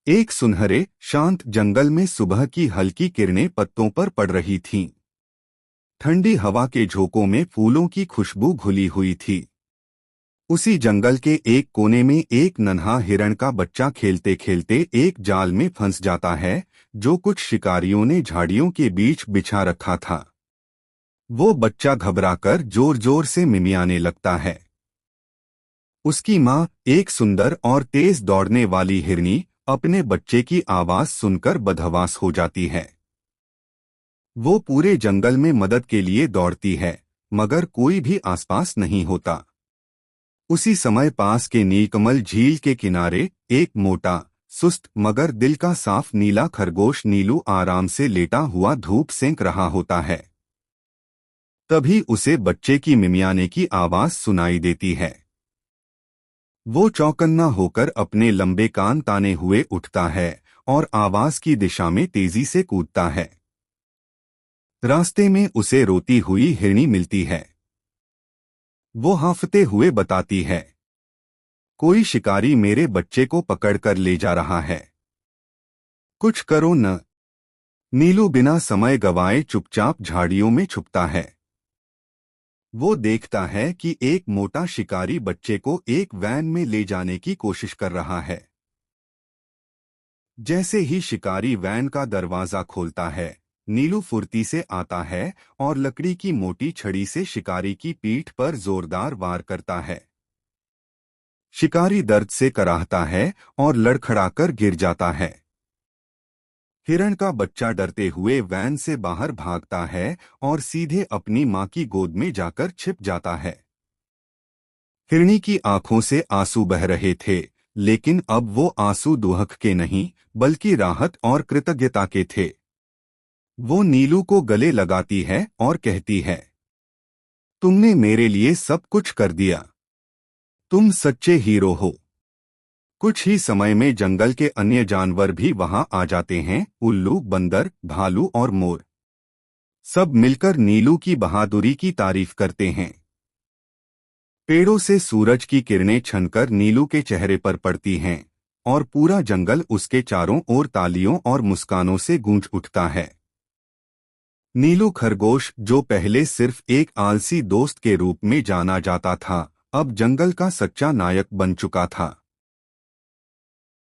एक सुनहरे शांत जंगल में सुबह की हल्की किरणें पत्तों पर पड़ रही थीं। ठंडी हवा के झोंकों में फूलों की खुशबू घुली हुई थी। उसी जंगल के एक कोने में एक नन्हा हिरण का बच्चा खेलते खेलते एक जाल में फंस जाता है, जो कुछ शिकारियों ने झाड़ियों के बीच बिछा रखा था। वो बच्चा घबराकर जोर जोर से मिमियाने लगता है। उसकी माँ, एक सुंदर और तेज दौड़ने वाली हिरनी, अपने बच्चे की आवाज सुनकर बदहवास हो जाती है। वो पूरे जंगल में मदद के लिए दौड़ती है, मगर कोई भी आसपास नहीं होता। उसी समय पास के नीलकमल झील के किनारे एक मोटा, सुस्त मगर दिल का साफ नीला खरगोश नीलू आराम से लेटा हुआ धूप सेंक रहा होता है। तभी उसे बच्चे की मिमियाने की आवाज सुनाई देती है। वो चौकन्ना होकर अपने लंबे कान ताने हुए उठता है और आवाज की दिशा में तेजी से कूदता है। रास्ते में उसे रोती हुई हिरनी मिलती है। वो हांफते हुए बताती है, कोई शिकारी मेरे बच्चे को पकड़कर ले जा रहा है। कुछ करो न। नीलू बिना समय गवाए चुपचाप झाड़ियों में छुपता है। वो देखता है कि एक मोटा शिकारी बच्चे को एक वैन में ले जाने की कोशिश कर रहा है। जैसे ही शिकारी वैन का दरवाजा खोलता है, नीलू फुर्ती से आता है और लकड़ी की मोटी छड़ी से शिकारी की पीठ पर जोरदार वार करता है। शिकारी दर्द से कराहता है और लड़खड़ाकर गिर जाता है। हिरण का बच्चा डरते हुए वैन से बाहर भागता है और सीधे अपनी मां की गोद में जाकर छिप जाता है। हिरनी की आंखों से आंसू बह रहे थे, लेकिन अब वो आंसू दुहक के नहीं, बल्कि राहत और कृतज्ञता के थे। वो नीलू को गले लगाती है और कहती है, तुमने मेरे लिए सब कुछ कर दिया। तुम सच्चे हीरो हो। कुछ ही समय में जंगल के अन्य जानवर भी वहां आ जाते हैं, उल्लू, बंदर, भालू और मोर। सब मिलकर नीलू की बहादुरी की तारीफ करते हैं। पेड़ों से सूरज की किरणें छनकर नीलू के चेहरे पर पड़ती हैं और पूरा जंगल उसके चारों ओर तालियों और मुस्कानों से गूंज उठता है। नीलू खरगोश, जो पहले सिर्फ एक आलसी दोस्त के रूप में जाना जाता था, अब जंगल का सच्चा नायक बन चुका था।